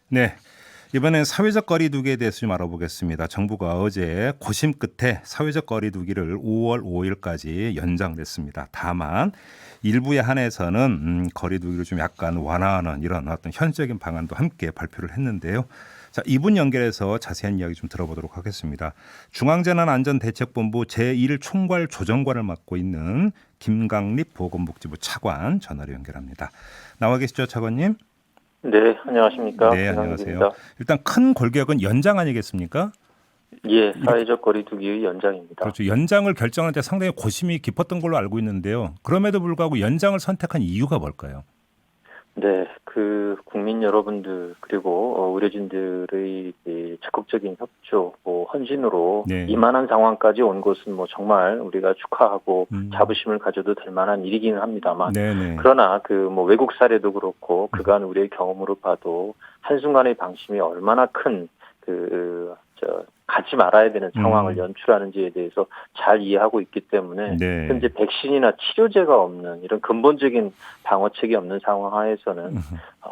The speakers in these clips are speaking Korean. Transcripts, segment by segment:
네, 이번엔 사회적 거리두기에 대해서 좀 알아보겠습니다. 정부가 어제 고심 끝에 사회적 거리두기를 5월 5일까지 연장됐습니다. 다만 일부에 한해서는 거리두기를 좀 약간 완화하는 이런 어떤 현실적인 방안도 함께 발표를 했는데요. 자, 이분 연결해서 자세한 이야기 좀 들어보도록 하겠습니다. 중앙재난안전대책본부 제1총괄 조정관을 맡고 있는 김강립 보건복지부 차관 전화로 연결합니다. 나와 계시죠, 차관님? 네, 안녕하십니까. 네, 안녕하세요. 김상국입니다. 일단 큰 골격은 연장 아니겠습니까? 예, 이렇게 사회적 거리두기의 연장입니다. 그렇죠. 연장을 결정할 때 상당히 고심이 깊었던 걸로 알고 있는데요. 그럼에도 불구하고 연장을 선택한 이유가 뭘까요? 네, 국민 여러분들 그리고 의료진들의 이 적극적인 협조, 헌신으로 네. 이만한 상황까지 온 것은 정말 우리가 축하하고 음. 자부심을 가져도 될 만한 일이기는 합니다만, 네네. 그러나 외국 사례도 그렇고 그간 우리의 경험으로 봐도 한순간의 방심이 얼마나 큰 가지 말아야 되는 상황을 연출하는지에 대해서 잘 이해하고 있기 때문에 네. 현재 백신이나 치료제가 없는 이런 근본적인 방어책이 없는 상황 하에서는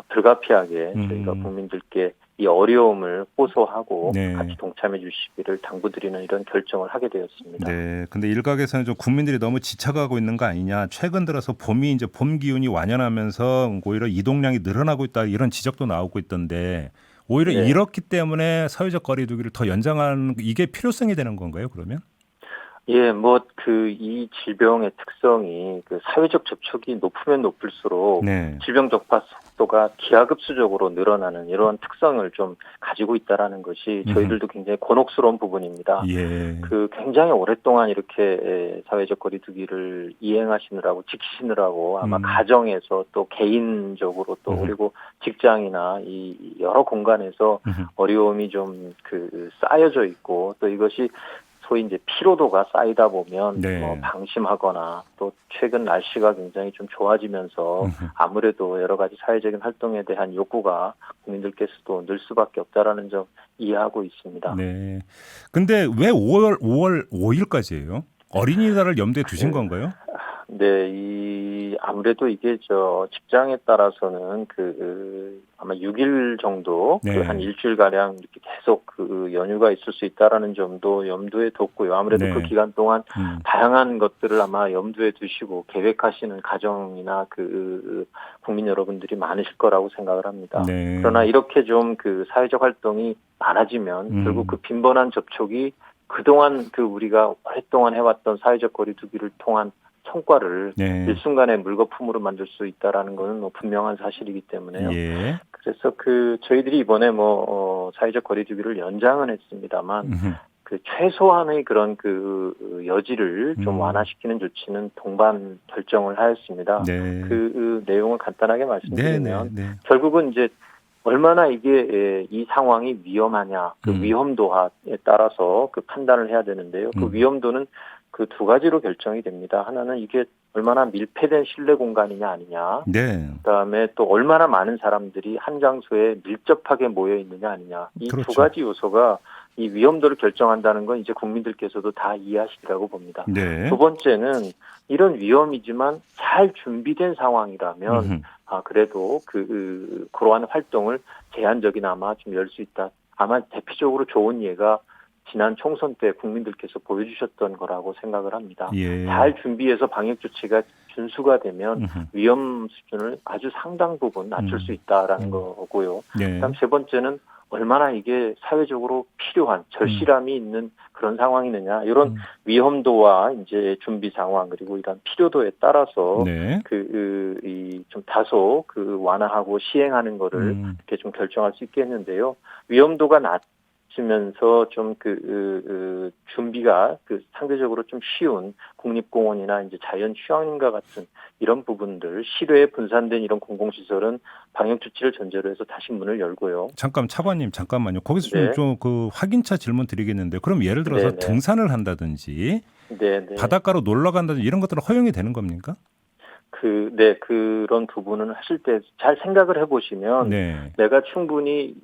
불가피하게 저희가 국민들께 이 어려움을 호소하고 네. 같이 동참해 주시기를 당부드리는 이런 결정을 하게 되었습니다. 네. 근데 일각에서는 좀 국민들이 너무 지쳐가고 있는 거 아니냐. 최근 들어서 봄이 이제 봄 기운이 완연하면서 오히려 이동량이 늘어나고 있다 이런 지적도 나오고 있던데 오히려 네. 이렇기 때문에 사회적 거리두기를 더 연장하는 이게 필요성이 되는 건가요, 그러면? 예, 이 질병의 특성이 사회적 접촉이 높으면 높을수록 네. 질병 전파 속도가 기하급수적으로 늘어나는 이러한 특성을 좀 가지고 있다라는 것이 저희들도 굉장히 곤혹스러운 부분입니다. 예. 굉장히 오랫동안 이렇게 사회적 거리두기를 이행하시느라고 지키시느라고 아마 가정에서 또 개인적으로 또 그리고 직장이나 이 여러 공간에서 어려움이 좀 쌓여져 있고 또 이것이 소위 이제 피로도가 쌓이다 보면 네. 방심하거나 또 최근 날씨가 굉장히 좀 좋아지면서 아무래도 여러 가지 사회적인 활동에 대한 욕구가 국민들께서도 늘 수밖에 없다라는 점 이해하고 있습니다. 네. 근데 왜 5월 5일까지예요? 어린이날을 염두에 두신 그, 건가요? 네, 아무래도 이게 직장에 따라서는 아마 6일 정도 네. 한 일주일 가량 이렇게 계속 연휴가 있을 수 있다라는 점도 염두에 뒀고요. 아무래도 네. 그 기간 동안 다양한 것들을 아마 염두에 두시고 계획하시는 가정이나 국민 여러분들이 많으실 거라고 생각을 합니다. 네. 그러나 이렇게 좀 사회적 활동이 많아지면 결국 빈번한 접촉이 그동안 우리가 오랫동안 해왔던 사회적 거리두기를 통한 성과를 네. 일순간에 물거품으로 만들 수 있다라는 것은 분명한 사실이기 때문에요. 예. 그래서 저희들이 이번에 사회적 거리두기를 연장은 했습니다만 최소한의 그런 여지를 좀 완화시키는 조치는 동반 결정을 하였습니다. 네. 내용을 간단하게 말씀드리면 네. 결국은 이제 얼마나 이게 이 상황이 위험하냐, 위험도에 따라서 판단을 해야 되는데요. 위험도는 두 가지로 결정이 됩니다. 하나는 이게 얼마나 밀폐된 실내 공간이냐 아니냐. 네. 그다음에 또 얼마나 많은 사람들이 한 장소에 밀접하게 모여 있느냐 아니냐. 이 두 그렇죠. 가지 요소가 이 위험도를 결정한다는 건 이제 국민들께서도 다 이해하시리라고 봅니다. 네. 두 번째는 이런 위험이지만 잘 준비된 상황이라면 그래도 그러한 활동을 제한적이나마 좀 열 수 있다. 아마 대표적으로 좋은 예가 지난 총선 때 국민들께서 보여주셨던 거라고 생각을 합니다. 예. 잘 준비해서 방역 조치가 준수가 되면 위험 수준을 아주 상당 부분 낮출 수 있다라는 거고요. 네. 그다음 세 번째는 얼마나 이게 사회적으로 필요한 절실함이 있는 그런 상황이느냐 이런 위험도와 이제 준비 상황 그리고 이런 필요도에 따라서 네. 좀 다소 완화하고 시행하는 거를 이렇게 좀 결정할 수 있겠는데요. 위험도가 낮으면서 좀 준비가 상대적으로 좀 쉬운 국립공원이나 이제 자연 휴양림과 같은 이런 부분들 실외에 분산된 이런 공공시설은 방역 조치를 전제로 해서 다시 문을 열고요. 잠깐 차관님 잠깐만요. 거기서 네. 좀 확인차 질문 드리겠는데 그럼 예를 들어서 네네. 등산을 한다든지 네네. 바닷가로 놀러 간다든지 이런 것들은 허용이 되는 겁니까? 네, 그런 부분은 하실 때 잘 생각을 해보시면 네. 내가 충분히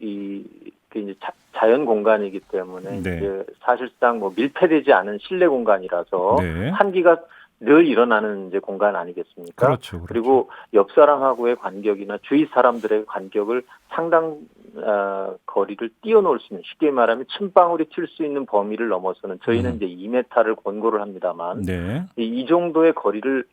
이제 자연 공간이기 때문에 네. 이제 사실상 밀폐되지 않은 실내 공간이라서 네. 환기가 늘 일어나는 이제 공간 아니겠습니까? 그렇죠. 그리고 옆 사람하고의 간격이나 주위 사람들의 간격을 상당 거리를 뛰어넘을 수 있는, 쉽게 말하면 침방울이 튈 수 있는 범위를 넘어서는, 저희는 이제 2m를 권고를 합니다만 네. 이 정도의 거리를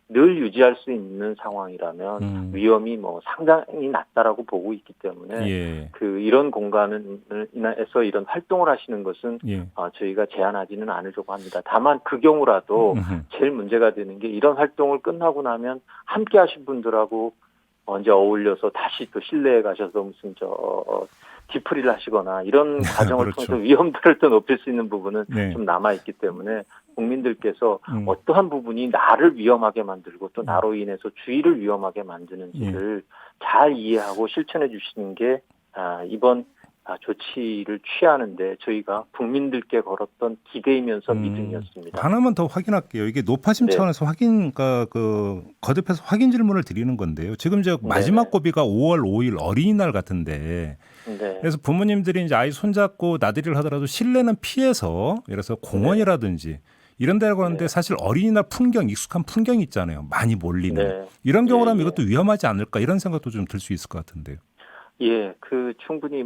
늘 유지할 수 있는 상황이라면 위험이 뭐 상당히 낮다라고 보고 있기 때문에 예. 이런 공간에서 이런 활동을 하시는 것은 예. 저희가 제한하지는 않으려고 합니다. 다만 그 경우라도 제일 문제가 되는 게, 이런 활동을 끝나고 나면 함께 하신 분들하고 이제 어울려서 다시 또 실내에 가셔서 무슨 뒤풀이를 하시거나 이런 과정을 그렇죠. 통해서 위험들을 또 높일 수 있는 부분은 네. 좀 남아 있기 때문에 국민들께서 어떠한 부분이 나를 위험하게 만들고 또 나로 인해서 주위를 위험하게 만드는지를 잘 이해하고 실천해 주시는 게 이번 조치를 취하는데 저희가 국민들께 걸었던 기대이면서 믿음이었습니다. 하나만 더 확인할게요. 이게 노파심 네. 차원에서 그러니까 거듭해서 확인 질문을 드리는 건데요. 지금 이제 마지막 네네. 고비가 5월 5일 어린이날 같은데, 네. 그래서 부모님들이 이제 아이 손잡고 나들이를 하더라도 실내는 피해서, 예를 들어서 공원이라든지 이런 데를 가는데 네. 사실 어린이날 풍경, 익숙한 풍경이 있잖아요. 많이 몰리는. 네. 이런 경우라면 예, 예. 이것도 위험하지 않을까, 이런 생각도 좀 들 수 있을 것 같은데요. 예, 충분히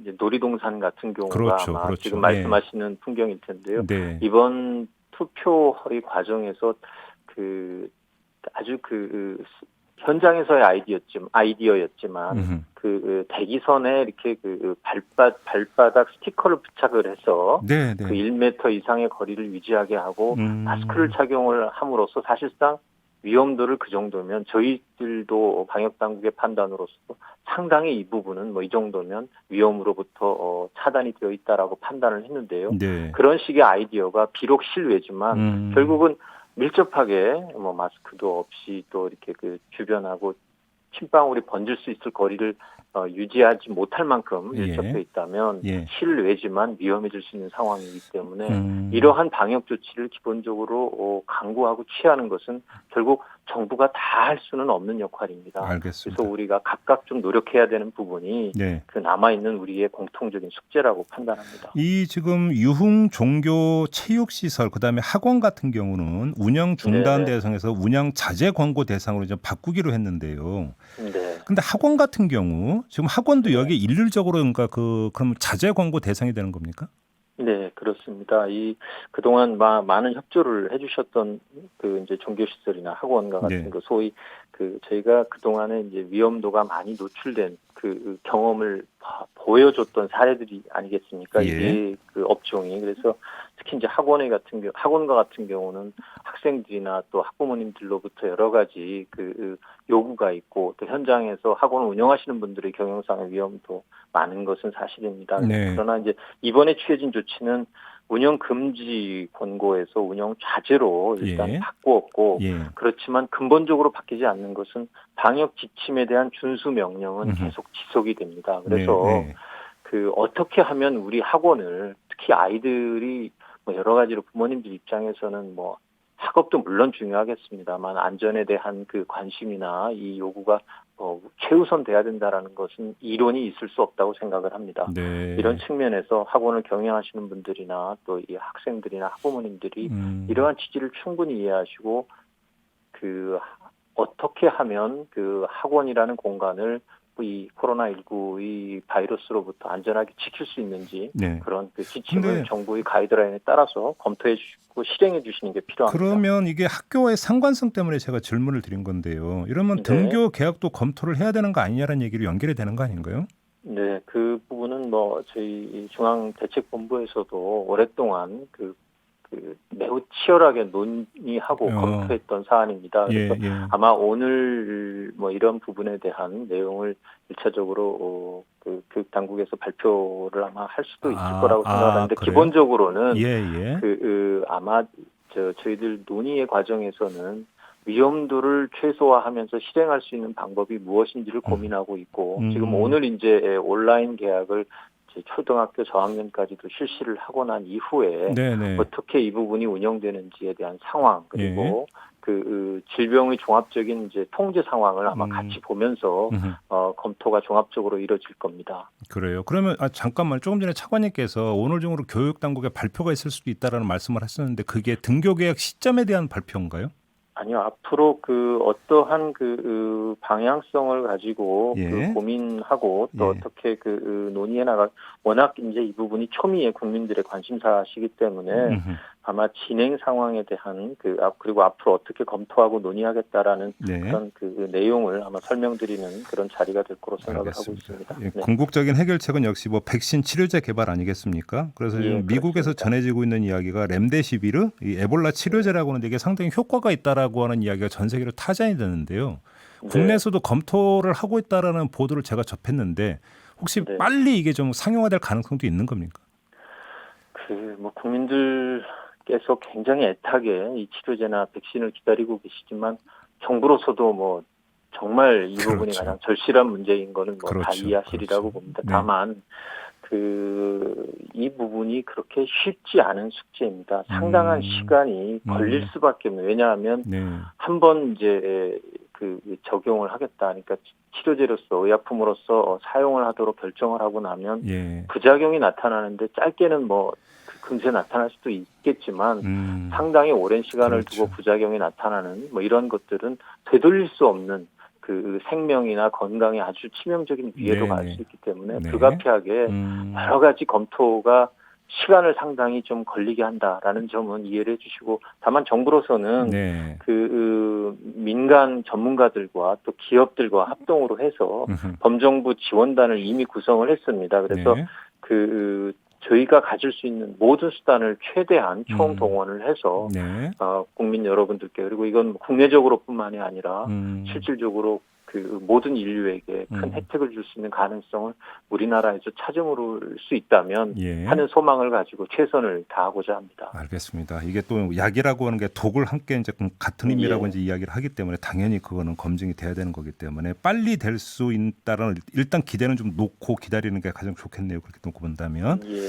이제 놀이동산 같은 경우가 그렇죠. 아마 지금 그렇죠. 예. 말씀하시는 풍경일 텐데요. 네. 이번 투표의 과정에서 아주 현장에서의 아이디어였지만 대기선에 이렇게 발바닥 스티커를 부착을 해서 네, 네. 1m 이상의 거리를 유지하게 하고 마스크를 착용을 함으로써 사실상 위험도를 그 정도면 저희들도 방역 당국의 판단으로서 상당히 이 부분은 이 정도면 위험으로부터 차단이 되어 있다라고 판단을 했는데요. 네. 그런 식의 아이디어가 비록 실외지만 결국은 밀접하게 마스크도 없이 또 이렇게 주변하고 침방울이 번질 수 있을 거리를 유지하지 못할 만큼 밀접해 있다면 실외지만 위험해질 수 있는 상황이기 때문에 이러한 방역 조치를 기본적으로 강구하고 취하는 것은 결국 정부가 다 할 수는 없는 역할입니다. 알겠습니다. 그래서 우리가 각각 좀 노력해야 되는 부분이 남아있는 우리의 공통적인 숙제라고 판단합니다. 이 지금 유흥, 종교, 체육 시설, 그다음에 학원 같은 경우는 운영 중단 대상에서 운영 자제 권고 대상으로 좀 바꾸기로 했는데요. 네. 근데 학원 같은 경우 지금 학원도 여기 일률적으로 그러니까 그럼 자제 권고 대상이 되는 겁니까? 네, 그렇습니다. 그동안 많은 협조를 해주셨던 이제 종교시설이나 학원과 같은 소위 저희가 그동안에 이제 위험도가 많이 노출된 경험을 보여줬던 사례들이 아니겠습니까? 이게 업종이. 그래서 특히 이제 학원과 같은 경우는 학생들이나 또 학부모님들로부터 여러 가지 요구가 있고 또 현장에서 학원을 운영하시는 분들의 경영상의 위험도 많은 것은 사실입니다. 그러나 이제 이번에 취해진 조치는 운영 금지 권고에서 운영 자제로 일단 바꾸었고 그렇지만 근본적으로 바뀌지 않는 것은 방역 지침에 대한 준수 명령은 계속 지속이 됩니다. 그래서 어떻게 하면 우리 학원을, 특히 아이들이 여러 가지로 부모님들 입장에서는 학업도 물론 중요하겠습니다만 안전에 대한 관심이나 이 요구가 최우선 돼야 된다라는 것은 이론이 있을 수 없다고 생각을 합니다. 이런 측면에서 학원을 경영하시는 분들이나 또 이 학생들이나 학부모님들이 이러한 취지를 충분히 이해하시고 어떻게 하면 학원이라는 공간을 이 코로나19 이 바이러스로부터 안전하게 지킬 수 있는지 그런 지침을 정부의 가이드라인에 따라서 검토해 주시고 실행해 주시는 게 필요합니다. 그러면 이게 학교의 상관성 때문에 제가 질문을 드린 건데요. 이러면 등교 계약도 검토를 해야 되는 거 아니냐라는 얘기로 연결이 되는 거 아닌가요? 네, 그 부분은 저희 중앙대책본부에서도 오랫동안 매우 치열하게 논의하고 검토했던 사안입니다. 그래서 아마 오늘 이런 부분에 대한 내용을 1차적으로 교육 당국에서 발표를 아마 할 수도 있을 거라고 생각하는데 기본적으로는 아마 저희들 논의의 과정에서는 위험도를 최소화하면서 실행할 수 있는 방법이 무엇인지를 고민하고 있고 지금 오늘 이제 온라인 계약을 초등학교 저학년까지도 실시를 하고 난 이후에 어떻게 이 부분이 운영되는지에 대한 상황 그리고 질병의 종합적인 이제 통제 상황을 아마 같이 보면서 검토가 종합적으로 이루어질 겁니다. 그래요. 그러면 잠깐만, 조금 전에 차관님께서 오늘 중으로 교육 당국에 발표가 있을 수도 있다라는 말씀을 하셨는데 그게 등교 계약 시점에 대한 발표인가요? 아니요, 앞으로 그 어떠한 방향성을 가지고 예. 그 고민하고 또 예. 어떻게 논의해 나가, 워낙 이제 이 부분이 초미의 국민들의 관심사시기 때문에 음흠. 아마 진행 상황에 대한 그리고 앞으로 어떻게 검토하고 논의하겠다라는 네. 그런 내용을 아마 설명드리는 그런 자리가 될 거로 생각을 하고 알겠습니다. 있습니다. 예, 네. 궁극적인 해결책은 역시 뭐 백신 치료제 개발 아니겠습니까? 그래서 예, 지금 미국에서 그렇습니다. 전해지고 있는 이야기가 렘데시비르, 이 에볼라 치료제라고 하는데 이게 상당히 효과가 있다라고 하는 이야기가 전 세계로 타전이 되는데요. 네. 국내에서도 검토를 하고 있다라는 보도를 제가 접했는데 혹시 네. 빨리 이게 좀 상용화될 가능성도 있는 겁니까? 국민들께서 굉장히 애타게 이 치료제나 백신을 기다리고 계시지만 정부로서도 정말 이 부분이 그렇죠. 가장 절실한 문제인 거는 다 그렇죠. 이해하시리라고 그렇죠. 봅니다. 네. 다만 이 부분이 그렇게 쉽지 않은 숙제입니다. 상당한 시간이 걸릴 수밖에 없는. 왜냐하면 네. 한번 이제 적용을 하겠다. 그러니까 치료제로서 의약품으로서 사용을 하도록 결정을 하고 나면 예. 부작용이 나타나는데 짧게는 금세 나타날 수도 있겠지만 상당히 오랜 시간을 그렇죠. 두고 부작용이 나타나는 이런 것들은 되돌릴 수 없는 생명이나 건강에 아주 치명적인 위해도 갈 네네. 수 있기 때문에 네. 불가피하게 여러 가지 검토가 시간을 상당히 좀 걸리게 한다라는 점은 이해를 해주시고, 다만 정부로서는 네. 민간 전문가들과 또 기업들과 합동으로 해서 범정부 지원단을 이미 구성을 했습니다. 그래서 네. 저희가 가질 수 있는 모든 수단을 최대한 총동원을 해서 네. 국민 여러분들께, 그리고 이건 국내적으로뿐만이 아니라 실질적으로 모든 인류에게 큰 혜택을 줄 수 있는 가능성을 우리나라에서 찾아올 수 있다면 예. 하는 소망을 가지고 최선을 다하고자 합니다. 알겠습니다. 이게 또 약이라고 하는 게 독을 함께 이제 같은 의미라고 예. 이제 이야기를 하기 때문에 당연히 그거는 검증이 돼야 되는 거기 때문에 빨리 될 수 있다는 일단 기대는 좀 놓고 기다리는 게 가장 좋겠네요. 그렇게 놓고 본다면. 예.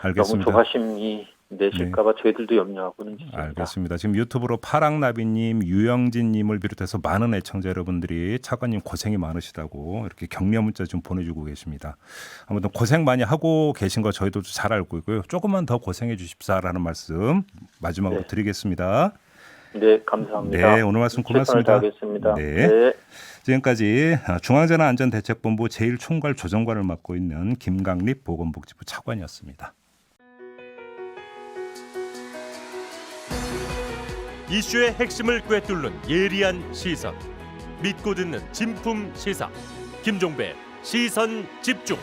알겠습니다. 너무 조바심이 내실까봐 저희들도 염려하고는 있습니다. 알겠습니다. 지금 유튜브로 파랑나비님, 유영진님을 비롯해서 많은 애청자 여러분들이 차관님 고생이 많으시다고 이렇게 격려 문자 좀 보내주고 계십니다. 아무튼 고생 많이 하고 계신 거 저희도 잘 알고 있고요. 조금만 더 고생해 주십사라는 말씀 마지막으로 네. 드리겠습니다. 네, 감사합니다. 네, 오늘 말씀 최선을 고맙습니다. 다하겠습니다. 네. 네. 지금까지 중앙재난안전대책본부 제1총괄조정관을 맡고 있는 김강립 보건복지부 차관이었습니다. 이슈의 핵심을 꿰뚫는 예리한 시선, 믿고 듣는 진품 시사 김종배 시선 집중.